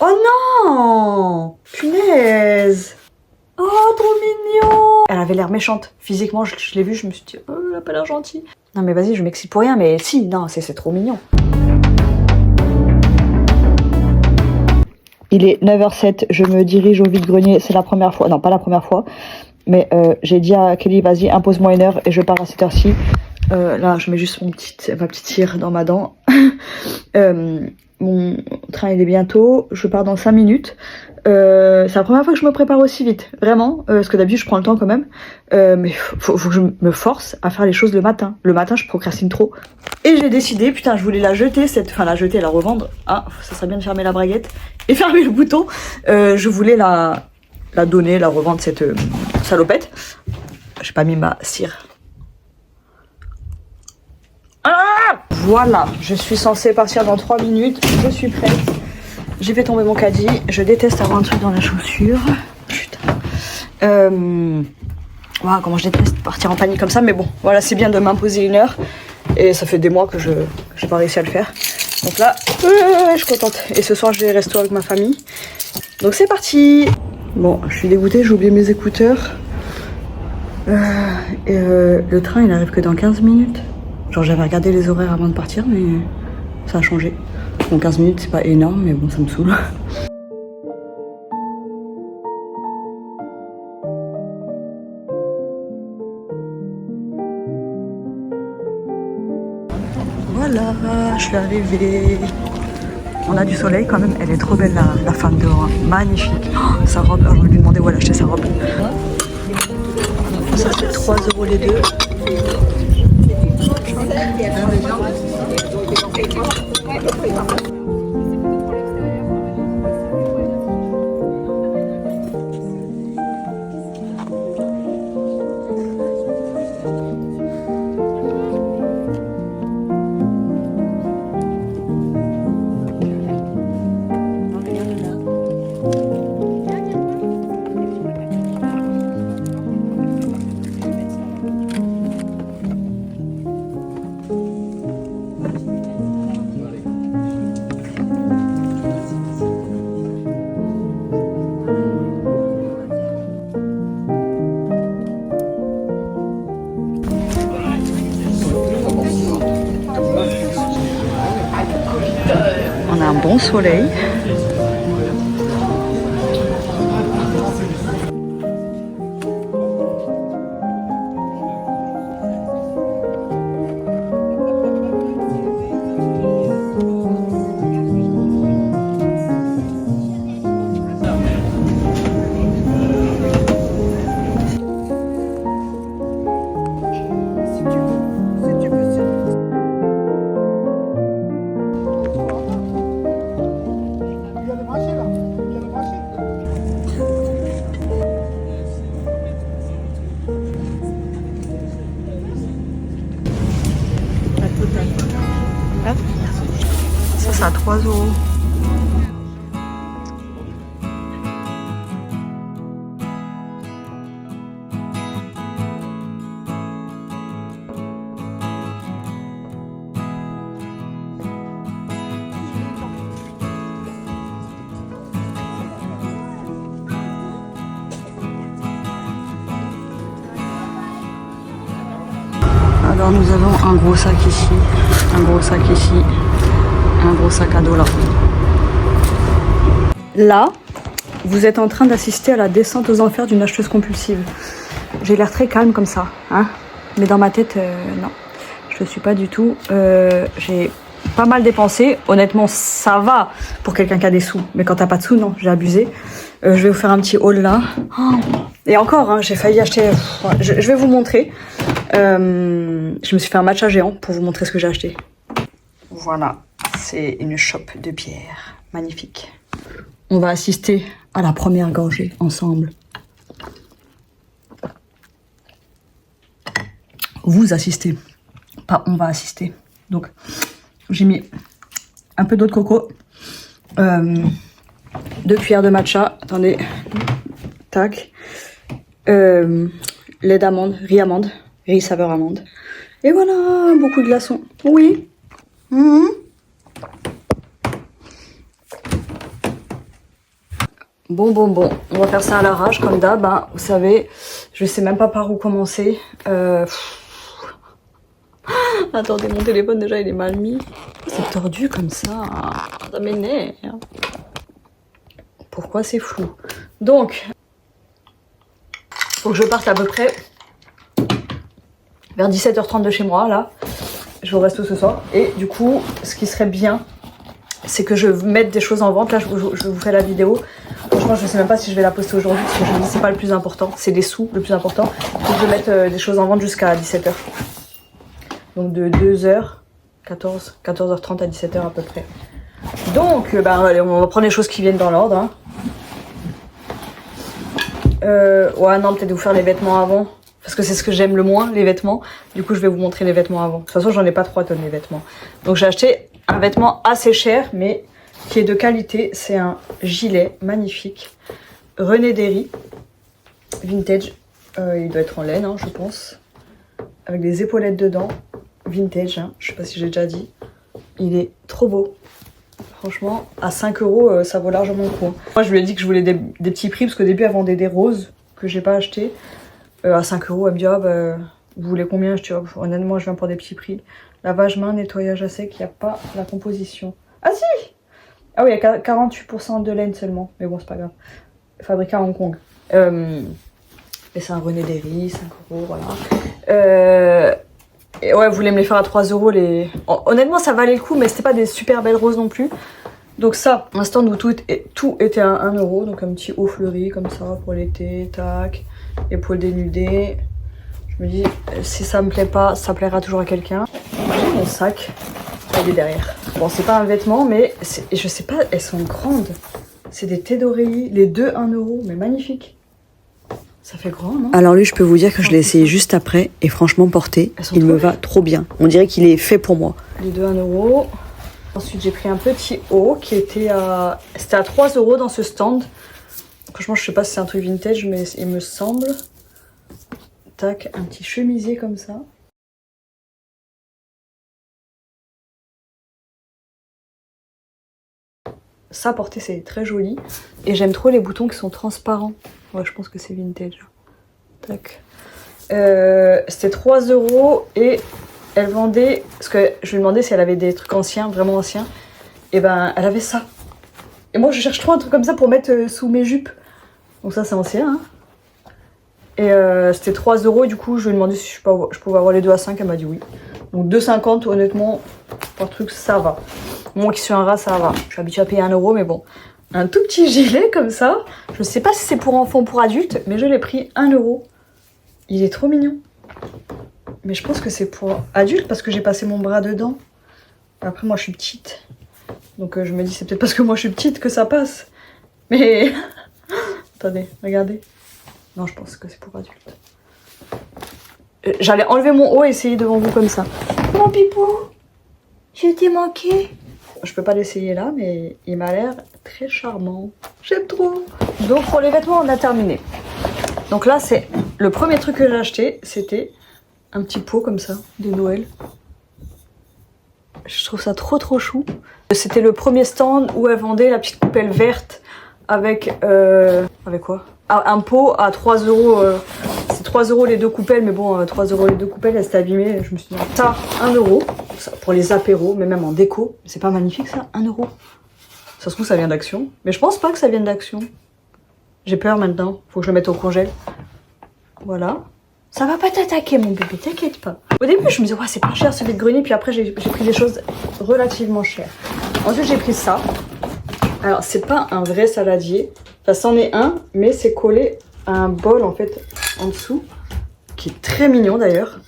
Oh non! Punaise! Oh, trop mignon! Elle avait l'air méchante. Physiquement, je l'ai vue, je me suis dit, oh, elle a pas l'air gentille. Non mais vas-y, je m'excite pour rien, mais si, non, c'est trop mignon. Il est 9h07, je me dirige au vide-grenier, c'est la première fois, non pas la première fois, mais j'ai dit à Kelly, vas-y, impose-moi une heure et je pars à cette heure-ci. Là, je mets juste ma petite cire dans ma dent. Mon train il est bientôt, je pars dans 5 minutes. C'est la première fois que je me prépare aussi vite, vraiment, parce que d'habitude je prends le temps quand même. Mais faut que je me force à faire les choses le matin. Le matin, je procrastine trop. Et j'ai décidé, putain, je voulais la jeter, la revendre. Ah, ça serait bien de fermer la braguette et fermer le bouton. Je voulais la donner, la revendre, cette salopette. J'ai pas mis ma cire. Ah, voilà, je suis censée partir dans 3 minutes, je suis prête. J'ai fait tomber mon caddie, je déteste avoir un truc dans la chaussure. Putain. Wow, comment je déteste partir en panique comme ça, mais bon, voilà, c'est bien de m'imposer une heure. Et ça fait des mois que j'ai pas réussi à le faire. Donc là, je suis contente. Et ce soir, je vais resto avec ma famille. Donc c'est parti. Bon, je suis dégoûtée, j'ai oublié mes écouteurs. Le train, il arrive que dans 15 minutes. Genre, j'avais regardé les horaires avant de partir, mais ça a changé. Bon, 15 minutes, c'est pas énorme, mais bon, ça me saoule. Voilà, je suis arrivée. On a du soleil quand même, elle est trop belle la femme dehors, hein. Magnifique. Oh, sa robe, je vais lui demander où elle a acheté sa robe. Ça c'est 3 € les deux. On a un bon soleil. Ça, c'est à 3 €. Alors nous avons un gros sac ici, un gros sac ici, un gros sac à dos là. Là, vous êtes en train d'assister à la descente aux enfers d'une acheteuse compulsive. J'ai l'air très calme comme ça, hein, mais dans ma tête, non, je ne suis pas du tout. J'ai pas mal dépensé, honnêtement ça va pour quelqu'un qui a des sous, mais quand t'as pas de sous, non, j'ai abusé. Je vais vous faire un petit haul là. Oh. Et encore, hein, j'ai failli acheter, je vais vous montrer. Je me suis fait un matcha géant pour vous montrer ce que j'ai acheté. Voilà, c'est une chope de bière, magnifique. On va assister à la première gorgée ensemble. Vous assistez, pas on va assister. Donc, j'ai mis un peu d'eau de coco, 2 cuillères de matcha, attendez, tac, lait d'amande, riz saveur amande. Et voilà, beaucoup de glaçons. Oui. Bon, on va faire ça à l'arrache comme d'hab. Hein. Vous savez, je sais même pas par où commencer. Attendez, mon téléphone déjà il est mal mis. C'est tordu comme ça. Ça m'énerve. Pourquoi c'est flou? Donc, faut que je parte à peu près vers 17h30 de chez moi là. Je vais au resto ce soir. Et du coup, ce qui serait bien, c'est que je mette des choses en vente. Là, je vous fais la vidéo. Franchement, je sais même pas si je vais la poster aujourd'hui parce que je me dis c'est pas le plus important. C'est les sous le plus important. Faut que je mette des choses en vente jusqu'à 17h. Donc de 2h, 14h30 à 17h à peu près. Donc, allez, on va prendre les choses qui viennent dans l'ordre. Hein. Ouais, non, peut-être vous faire les vêtements avant. Parce que c'est ce que j'aime le moins, les vêtements. Du coup, je vais vous montrer les vêtements avant. De toute façon, j'en ai pas 3 tonnes, les vêtements. Donc, j'ai acheté un vêtement assez cher, mais qui est de qualité. C'est un gilet magnifique. René Derry. Vintage. Il doit être en laine, hein, je pense. Avec des épaulettes dedans. Vintage, hein. Je sais pas si j'ai déjà dit. Il est trop beau. Franchement, à 5 €, ça vaut largement le coup. Moi, je lui ai dit que je voulais des petits prix, parce qu'au début, elle vendait des roses que j'ai pas acheté. À 5 €, elle me dit, ah bah, vous voulez combien? Je dis, oh, honnêtement, je viens pour des petits prix. Lavage main, nettoyage à sec, il n'y a pas la composition. Ah si! Ah oui, il y a 48% de laine seulement. Mais bon, c'est pas grave. Fabriqué à Hong Kong. Et c'est un René Derry, 5 €, voilà. Et ouais, vous voulez me les faire à 3 € les... Honnêtement, ça valait le coup, mais c'était pas des super belles roses non plus. Donc ça, un stand où tout était à 1 €. Donc un petit haut fleuri comme ça pour l'été, tac. Épaules dénudées. Je me dis, si ça me plaît pas, ça plaira toujours à quelqu'un. J'ai mon sac, il est derrière. Bon, c'est pas un vêtement, mais je sais pas, elles sont grandes. C'est des thés d'oreiller, les deux 1 €, mais magnifiques. Ça fait grand, non? Alors lui, je peux vous dire que je l'ai essayé juste après, et franchement, porté, il me va trop bien. On dirait qu'il est fait pour moi. Les deux 1 €. Ensuite, j'ai pris un petit haut qui était à... C'était à 3 € dans ce stand. Franchement, je sais pas si c'est un truc vintage, mais il me semble. Tac, un petit chemisier comme ça. Ça, porter, c'est très joli. Et j'aime trop les boutons qui sont transparents. Ouais, je pense que c'est vintage. Tac. C'était 3 € et elle vendait... Parce que je lui demandais si elle avait des trucs anciens, vraiment anciens. Et ben, elle avait ça. Et moi, je cherche trop un truc comme ça pour mettre sous mes jupes. Donc ça, c'est ancien, hein. Et c'était 3 € et du coup, je lui ai demandé si je pouvais avoir les deux à 5. Elle m'a dit oui. Donc 2,50 €, honnêtement, par truc, ça va. Moi qui suis un rat, ça va. Je suis habituée à payer 1 €, mais bon. Un tout petit gilet comme ça. Je sais pas si c'est pour enfants ou pour adultes, mais je l'ai pris 1 €. Il est trop mignon. Mais je pense que c'est pour adultes parce que j'ai passé mon bras dedans. Après, moi, je suis petite. Donc je me dis, c'est peut-être parce que moi, je suis petite que ça passe. Mais... Attendez, regardez. Non, je pense que c'est pour adultes. J'allais enlever mon haut et essayer devant vous comme ça. Mon pipou, je t'ai manqué. Je peux pas l'essayer là, mais il m'a l'air très charmant. J'aime trop. Donc pour les vêtements, on a terminé. Donc là, c'est le premier truc que j'ai acheté, c'était un petit pot comme ça, de Noël. Je trouve ça trop chou. C'était le premier stand où elle vendait la petite coupelle verte avec... avec quoi? Un pot à 3 €. C'est 3 € les deux coupelles, mais bon, 3 € les deux coupelles, elles s'étaient abîmées. Je me suis dit, ça, 1 €. Ça, pour les apéros, mais même en déco. C'est pas magnifique ça, 1 €. Ça se trouve, ça vient d'Action. Mais je pense pas que ça vienne d'Action. J'ai peur maintenant. Faut que je le mette au congèle. Voilà. Ça va pas t'attaquer, mon bébé, t'inquiète pas. Au début, je me disais, ouais, c'est pas cher ce vide-grenier. Puis après, j'ai pris des choses relativement chères. Ensuite, j'ai pris ça. Alors, c'est pas un vrai saladier. Enfin, c'en est un, mais c'est collé à un bol, en fait, en dessous. Qui est très mignon, d'ailleurs.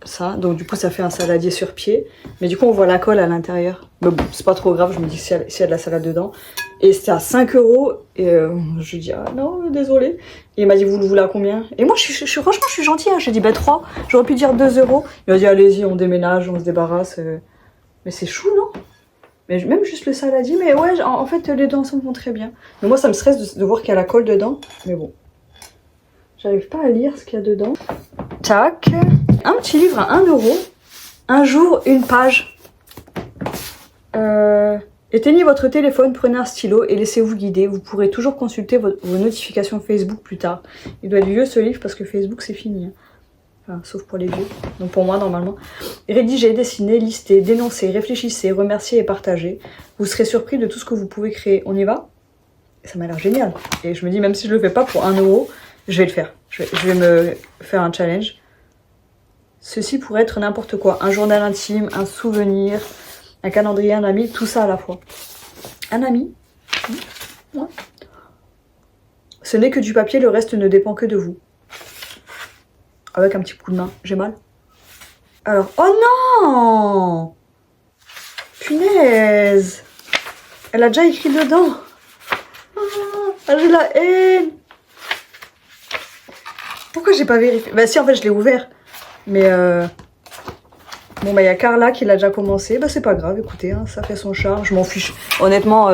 Ça. Donc, du coup, ça fait un saladier sur pied. Mais du coup, on voit la colle à l'intérieur. Mais bon, c'est pas trop grave. Je me dis s'il y a de la salade dedans. Et c'était à 5 €. Et je lui dis, ah non, désolé. Et il m'a dit, vous le voulez à combien? Et moi, franchement, je suis gentille. Hein. J'ai dit, 3. J'aurais pu dire 2 €. Il m'a dit, allez-y, on déménage, on se débarrasse. Mais c'est chou, non? Mais même juste le saladier, mais ouais, en fait, les deux ensemble vont très bien. Mais moi, ça me stresse de voir qu'il y a la colle dedans. Mais bon. J'arrive pas à lire ce qu'il y a dedans. Tac. Un petit livre à 1 €. Un jour, une page. Éteignez votre téléphone, prenez un stylo et laissez-vous guider. Vous pourrez toujours consulter vos notifications Facebook plus tard. Il doit être vieux ce livre parce que Facebook c'est fini. Enfin, sauf pour les vieux. Donc pour moi normalement. Rédigez, dessinez, listez, dénoncez, réfléchissez, remerciez et partagez. Vous serez surpris de tout ce que vous pouvez créer. On y va? Ça m'a l'air génial. Et je me dis même si je le fais pas pour 1 euro, je vais le faire. Je vais me faire un challenge. Ceci pourrait être n'importe quoi. Un journal intime, un souvenir, un calendrier, un ami, tout ça à la fois. Un ami? Ouais. Ce n'est que du papier, le reste ne dépend que de vous. Avec un petit coup de main. J'ai mal. Alors, oh non! Punaise! Elle a déjà écrit dedans. Ah, j'ai la haine! Pourquoi j'ai pas vérifié? Bah si, en fait, je l'ai ouvert. Mais bon, bah il y a Carla qui l'a déjà commencé. Bah c'est pas grave, écoutez, hein, ça fait son charme. Je m'en fiche. Honnêtement,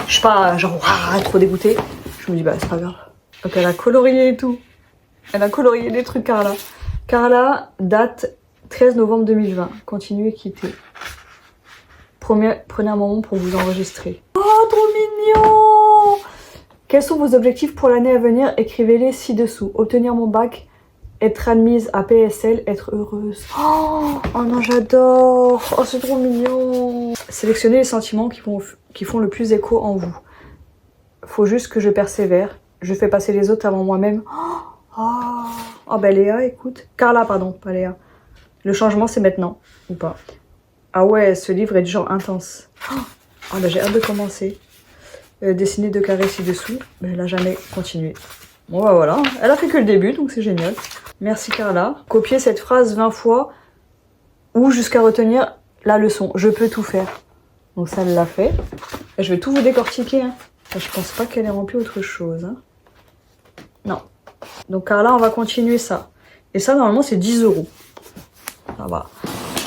je suis pas genre trop dégoûtée. Je me dis, bah c'est pas grave. Donc elle a colorié et tout. Elle a colorié des trucs, Carla. Carla, date 13 novembre 2020. Continuez, quittez. Prenez un moment pour vous enregistrer. Oh, trop mignon! Quels sont vos objectifs pour l'année à venir? Écrivez-les ci-dessous. Obtenir mon bac, être admise à PSL, être heureuse. Oh non, j'adore. Oh, c'est trop mignon. Sélectionnez les sentiments qui font le plus écho en vous. Faut juste que je persévère. Je fais passer les autres avant moi-même. Oh, bah Léa, écoute. Carla, pardon, pas Léa. Le changement, c'est maintenant, ou pas? Ah ouais, ce livre est du genre intense. Oh, bah j'ai hâte de commencer. Dessiner 2 carrés ci-dessous. Mais elle a jamais continué. Bon, bah voilà. Elle a fait que le début, donc c'est génial. Merci Carla. Copiez cette phrase 20 fois ou jusqu'à retenir la leçon. Je peux tout faire. Donc ça, elle l'a fait. Et je vais tout vous décortiquer. Hein. Je pense pas qu'elle ait rempli autre chose. Hein. Non. Donc Carla, on va continuer ça. Et ça, normalement, c'est 10 €. Ça va.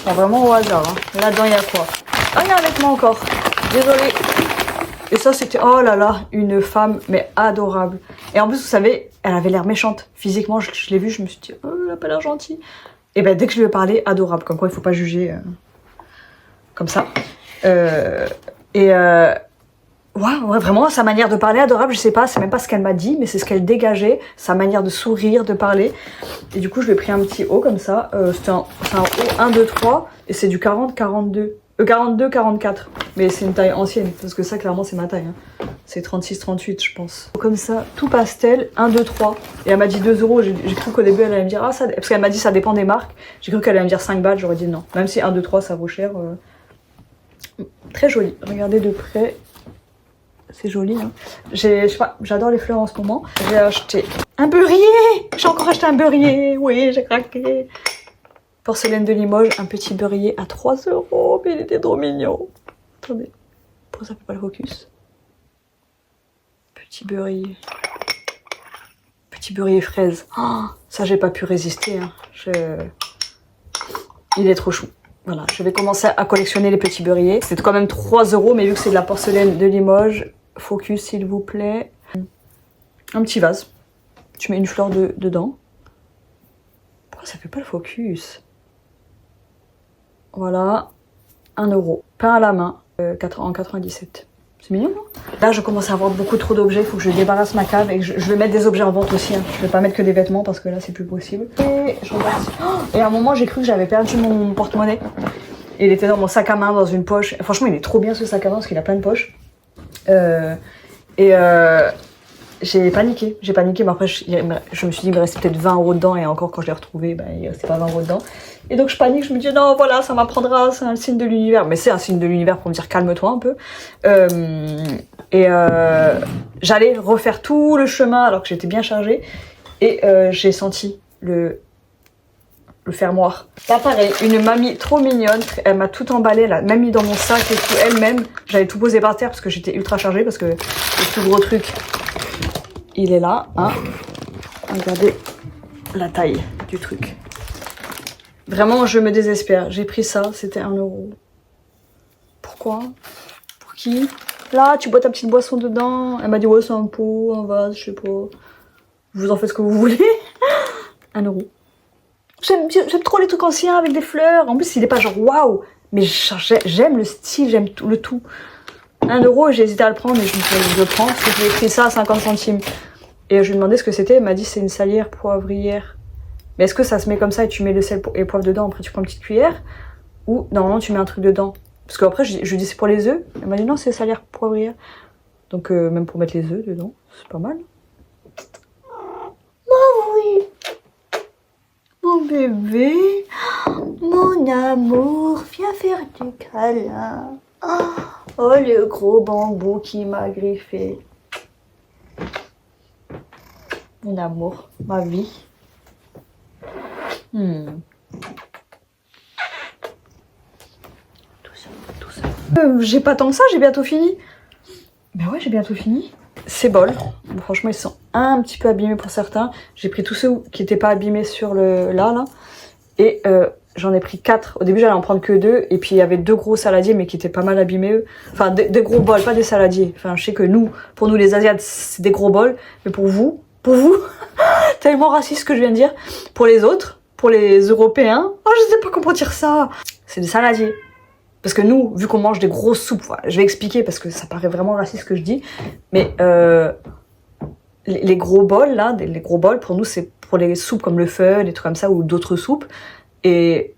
Pas vraiment au hasard. Hein. Là-dedans, il y a quoi? Ah, il y a un vêtement encore. Désolée. Et ça, c'était, oh là là, une femme, mais adorable. Et en plus, vous savez, elle avait l'air méchante. Physiquement, je l'ai vue, je me suis dit, oh, elle a pas l'air gentille. Et ben, dès que je lui ai parlé, adorable. Comme quoi, il faut pas juger comme ça. Ouais, vraiment, sa manière de parler, adorable, je sais pas, c'est même pas ce qu'elle m'a dit, mais c'est ce qu'elle dégageait, sa manière de sourire, de parler. Et du coup, je lui ai pris un petit haut comme ça. C'est un haut 1, 2, 3, et c'est du 40, 42. 42, 44. Mais c'est une taille ancienne, parce que ça, clairement, c'est ma taille. Hein. C'est 36, 38, je pense. Comme ça, tout pastel, 1, 2, 3. Et elle m'a dit 2 €. J'ai cru qu'au début, elle allait me dire, ah, ça. Parce qu'elle m'a dit, ça dépend des marques. J'ai cru qu'elle allait me dire 5 balles, j'aurais dit non. Même si 1, 2, 3, ça vaut cher. Très joli. Regardez de près. C'est joli, hein. Je sais pas, j'adore les fleurs en ce moment. J'ai acheté un beurrier. J'ai encore acheté un beurrier. Oui, j'ai craqué. Porcelaine de Limoges, un petit beurrier à 3 €. Mais il était trop mignon. Attendez, pourquoi ça fait pas le focus? Petit beurrier. Petit beurrier fraise. Oh, ça, j'ai pas pu résister. Hein. Il est trop chou. Voilà, je vais commencer à collectionner les petits beurriers. C'est quand même 3 €, mais vu que c'est de la porcelaine de Limoges, focus s'il vous plaît. Un petit vase. Tu mets une fleur dedans. Pourquoi ça fait pas le focus? Voilà, 1 €. Peint à la main, en 97. C'est mignon, non? Là, je commence à avoir beaucoup trop d'objets. Il faut que je débarrasse ma cave et que je vais mettre des objets en vente aussi. Hein. Je vais pas mettre que des vêtements parce que là, c'est plus possible. Et je regarde. Et à un moment, j'ai cru que j'avais perdu mon porte-monnaie. Il était dans mon sac à main, dans une poche. Franchement, il est trop bien ce sac à main parce qu'il a plein de poches. J'ai paniqué, mais après je me suis dit il me restait peut-être 20 € dedans et encore quand je l'ai retrouvé, ben, il restait pas 20 € dedans. Et donc je panique, je me dis non voilà ça m'apprendra, c'est un signe de l'univers, mais c'est un signe de l'univers pour me dire calme-toi un peu. J'allais refaire tout le chemin alors que j'étais bien chargée et j'ai senti le fermoir. Là pareil, une mamie trop mignonne, elle m'a tout emballé, elle a même mis dans mon sac et tout elle-même. J'avais tout posé par terre parce que j'étais ultra chargée parce que le plus gros truc il est là, hein. Regardez la taille du truc. Vraiment, je me désespère. J'ai pris ça, c'était 1 €. Pourquoi? Pour qui? Là, tu bois ta petite boisson dedans. Elle m'a dit, ouais, c'est un pot, un vase, je sais pas. Vous en faites ce que vous voulez. 1 €. J'aime trop les trucs anciens avec des fleurs. En plus, il est pas genre waouh. Mais j'aime le style, j'aime tout, le tout. 1 euro et j'ai hésité à le prendre et je me suis dit je le prends parce que j'ai pris ça à 50 centimes. Et je lui ai demandé ce que c'était, elle m'a dit c'est une salière poivrière. Mais est-ce que ça se met comme ça et tu mets le sel et le poivre dedans, après tu prends une petite cuillère? Ou normalement tu mets un truc dedans? Parce qu'après je lui dis c'est pour les œufs. Elle m'a dit non c'est salière poivrière. Donc même pour mettre les œufs dedans, c'est pas mal. Oh oui, mon bébé, mon amour, viens faire du câlin. Oh le gros bambou qui m'a griffé. Mon amour, ma vie. Tout ça, tout ça. J'ai pas tant que ça, j'ai bientôt fini. Ben ouais, j'ai bientôt fini. Ces bols, bon, franchement, ils sont un petit peu abîmés pour certains. J'ai pris tous ceux qui n'étaient pas abîmés sur le là. Et j'en ai pris 4. Au début, j'allais en prendre que 2. Et puis, il y avait 2 gros saladiers, mais qui étaient pas mal abîmés, eux. Enfin, des gros bols, pas des saladiers. Enfin, je sais que nous, pour nous, les Asiates, c'est des gros bols. Mais pour vous, tellement raciste ce que je viens de dire. Pour les autres, pour les Européens, oh, je sais pas comment dire ça. C'est des saladiers. Parce que nous, vu qu'on mange des grosses soupes, voilà, je vais expliquer parce que ça paraît vraiment raciste ce que je dis. Mais les gros bols, là, les gros bols, pour nous, c'est pour les soupes comme le feu, des trucs comme ça, ou d'autres soupes. Et,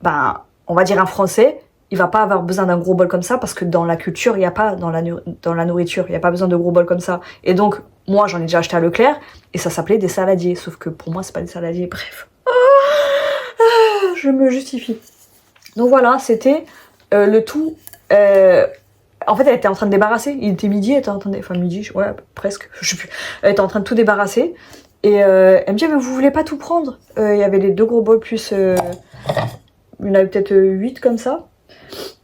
ben, on va dire un Français, il va pas avoir besoin d'un gros bol comme ça parce que dans la culture, il n'y a pas, dans la nourriture, il n'y a pas besoin de gros bols comme ça. Et donc, moi, j'en ai déjà acheté à Leclerc et ça s'appelait des saladiers. Sauf que pour moi, c'est pas des saladiers. Bref. Je me justifie. Donc voilà, c'était le tout. En fait, elle était en train de débarrasser. Il était midi, elle était en train de... Enfin, midi, ouais, presque. Je sais plus. Elle était en train de tout débarrasser. Et elle me dit, mais vous voulez pas tout prendre? Il y avait les 2 gros bols plus... il y en avait peut-être 8 comme ça.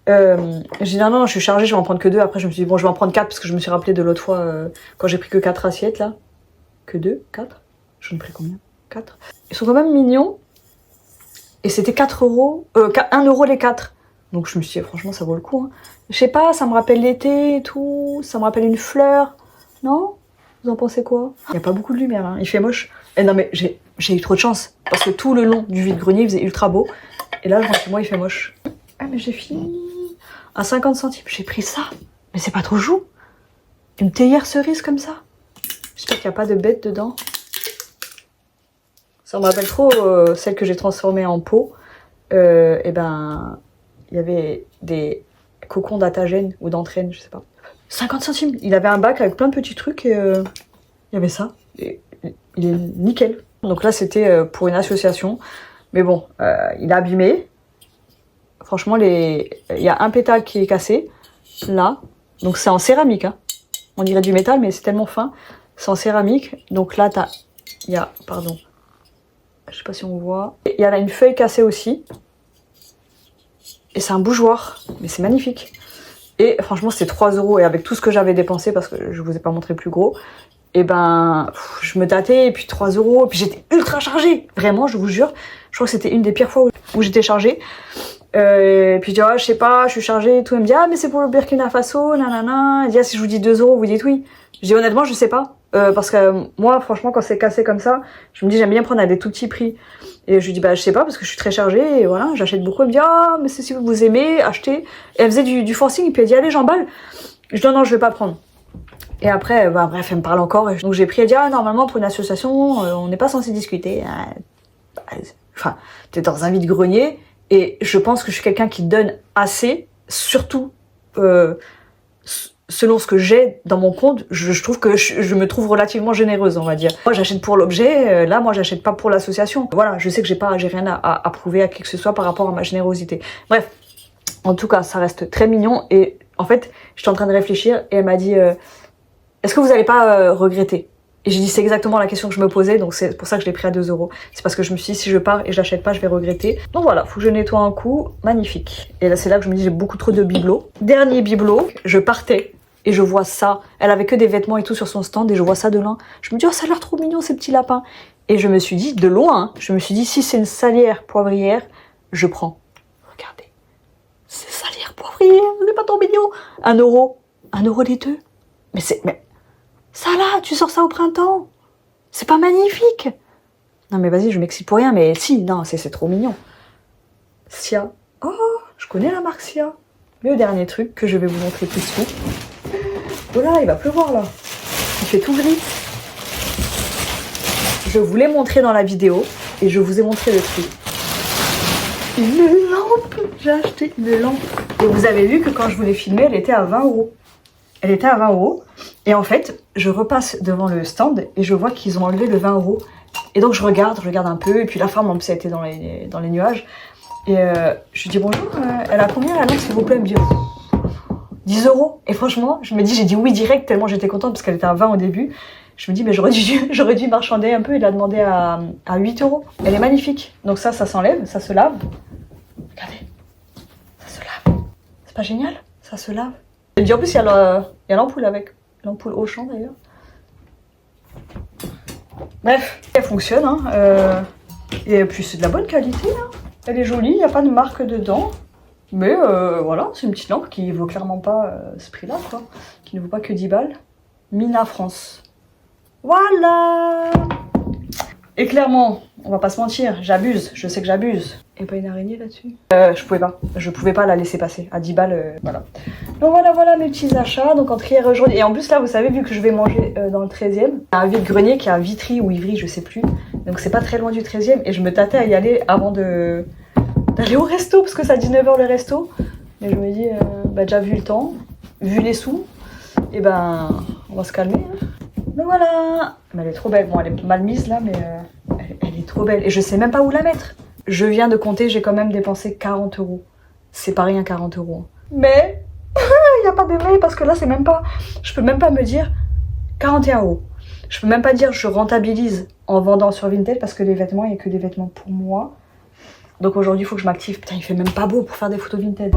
J'ai dit, non, je suis chargée, je vais en prendre que 2. Après, je me suis dit, bon, je vais en prendre 4 parce que je me suis rappelé de l'autre fois quand j'ai pris que 4 assiettes, là. Que 2? 4? J'en ai pris combien? 4. Ils sont quand même mignons. Et c'était 4 euros. 1 euro les 4. Donc je me suis dit, franchement, ça vaut le coup. Hein. Je sais pas, ça me rappelle l'été et tout. Ça me rappelle une fleur. Non? Vous en pensez quoi? Il n'y a pas beaucoup de lumière, hein. Il fait moche. Et non, mais j'ai eu trop de chance. Parce que tout le long du vide-grenier, il faisait ultra beau. Et là, je rentre chez moi, il fait moche. Ah, mais j'ai fini. À 50 centimes, j'ai pris ça. Mais c'est pas trop chou. Une théière cerise comme ça. J'espère qu'il n'y a pas de bête dedans. Ça me rappelle trop celle que j'ai transformée en pot. Et ben... Il y avait des cocons d'Atagène ou d'entraîne, je sais pas. 50 centimes. Il avait un bac avec plein de petits trucs et il y avait ça. Et il est nickel. Donc là, c'était pour une association. Mais bon, il est abîmé. Franchement, il y a un pétale qui est cassé. Là. Donc c'est en céramique. Hein. On dirait du métal, mais c'est tellement fin. C'est en céramique. Donc là, il y a... Pardon. Je sais pas si on voit. Il y a là une feuille cassée aussi. Et c'est un bougeoir, mais c'est magnifique. Et franchement, c'était 3 euros. Et avec tout ce que j'avais dépensé, parce que je vous ai pas montré plus gros, et ben, je me tâtais, et puis 3 euros, et puis j'étais ultra chargée. Vraiment, je vous jure. Je crois que c'était une des pires fois où j'étais chargée. Et puis je dis, je sais pas, je suis chargée et tout. Elle me dit, mais c'est pour le Burkina Faso, nanana. Elle dit, si je vous dis 2 euros, vous dites oui. Je dis, honnêtement, je sais pas. Parce que moi, franchement, quand c'est cassé comme ça, je me dis, j'aime bien prendre à des tout petits prix. Et je lui dis, je sais pas, parce que je suis très chargée, et voilà, j'achète beaucoup. Elle me dit, mais c'est si vous aimez, achetez. Et elle faisait du forcing, et puis elle dit, allez, j'emballe. Je dis, non, je vais pas prendre. Et après, bref, elle me parle encore. Donc j'ai pris, elle dit, normalement, pour une association, on n'est pas censé discuter. Enfin, t'es dans un vide-grenier, et je pense que je suis quelqu'un qui donne assez, surtout, selon ce que j'ai dans mon compte, je trouve que je me trouve relativement généreuse, on va dire. Moi, j'achète pour l'objet, là, moi, j'achète pas pour l'association. Voilà, je sais que j'ai rien à prouver à qui que ce soit par rapport à ma générosité. Bref, en tout cas, ça reste très mignon. Et en fait, j'étais en train de réfléchir et elle m'a dit, est-ce que vous allez pas regretter? Et j'ai dit, c'est exactement la question que je me posais, donc c'est pour ça que je l'ai pris à 2 euros. C'est parce que je me suis dit, si je pars et je l'achète pas, je vais regretter. Donc voilà, faut que je nettoie un coup, magnifique. Et là, c'est là que je me dis, j'ai beaucoup trop de bibelots. Dernier bibelot, je partais. Et je vois ça, elle avait que des vêtements et tout sur son stand, et je vois ça de loin. Je me dis, ça a l'air trop mignon ces petits lapins. Et je me suis dit, de loin, je me suis dit, si c'est une salière poivrière, je prends. Regardez, c'est salière poivrière, c'est pas trop mignon. 1 euro, 1 euro les 2. Mais ça là, tu sors ça au printemps. C'est pas magnifique. Non mais vas-y, je m'excite pour rien, mais si, non, c'est trop mignon. Sia. Oh, je connais la marque Sia. le dernier truc que je vais vous montrer tout de suite. Oh là, il va pleuvoir là. Il fait tout gris. Je vous l'ai montré dans la vidéo et je vous ai montré le prix. Une lampe. J'ai acheté une lampe. Et vous avez vu que quand je vous l'ai filmée, elle était à 20 €. Elle était à 20 €. Et en fait, je repasse devant le stand et je vois qu'ils ont enlevé le 20 €. Et donc je regarde un peu. Et puis la femme, en plus, elle était dans les nuages. Et je lui dis bonjour, elle a combien la lampe s'il vous plaît? Elle me dit 10 €. Et franchement, j'ai dit oui direct tellement j'étais contente parce qu'elle était à 20 au début. Je me dis mais j'aurais dû marchander un peu et la demander à 8 €. Elle est magnifique. Donc ça s'enlève, ça se lave. Regardez, ça se lave. C'est pas génial? Ça se lave. Et puis en plus il y a l'ampoule avec. L'ampoule Auchan d'ailleurs. Bref, elle fonctionne. Hein, et puis c'est de la bonne qualité. Hein. Elle est jolie, il n'y a pas de marque dedans. Mais voilà, c'est une petite lampe qui vaut clairement pas ce prix-là, quoi. Qui ne vaut pas que 10 balles. Mina France. Voilà! Et clairement, on va pas se mentir, j'abuse, je sais que j'abuse. Et pas une araignée là-dessus? Je pouvais pas la laisser passer. À 10 balles, voilà. Donc voilà mes petits achats. Donc entre hier et aujourd'hui. Et en plus là, vous savez, vu que je vais manger dans le 13e, il y a un vide-grenier qui est à Vitry ou Ivry, je sais plus. Donc c'est pas très loin du 13e. Et je me tâtais à y aller avant d'aller au resto, parce que c'est à 19 h le resto. Mais je me dis, déjà vu le temps, vu les sous, et ben on va se calmer. Hein. Mais voilà. Mais elle est trop belle. Bon, elle est mal mise là, mais elle est trop belle. Et je sais même pas où la mettre. Je viens de compter, j'ai quand même dépensé 40 €. C'est pas rien 40 €. Mais il n'y a pas de mais parce que là c'est même pas. Je peux même pas me dire 41 €. Je peux même pas dire je rentabilise en vendant sur Vinted parce que les vêtements, il n'y a que des vêtements pour moi. Donc aujourd'hui il faut que je m'active. Putain, il fait même pas beau pour faire des photos Vinted.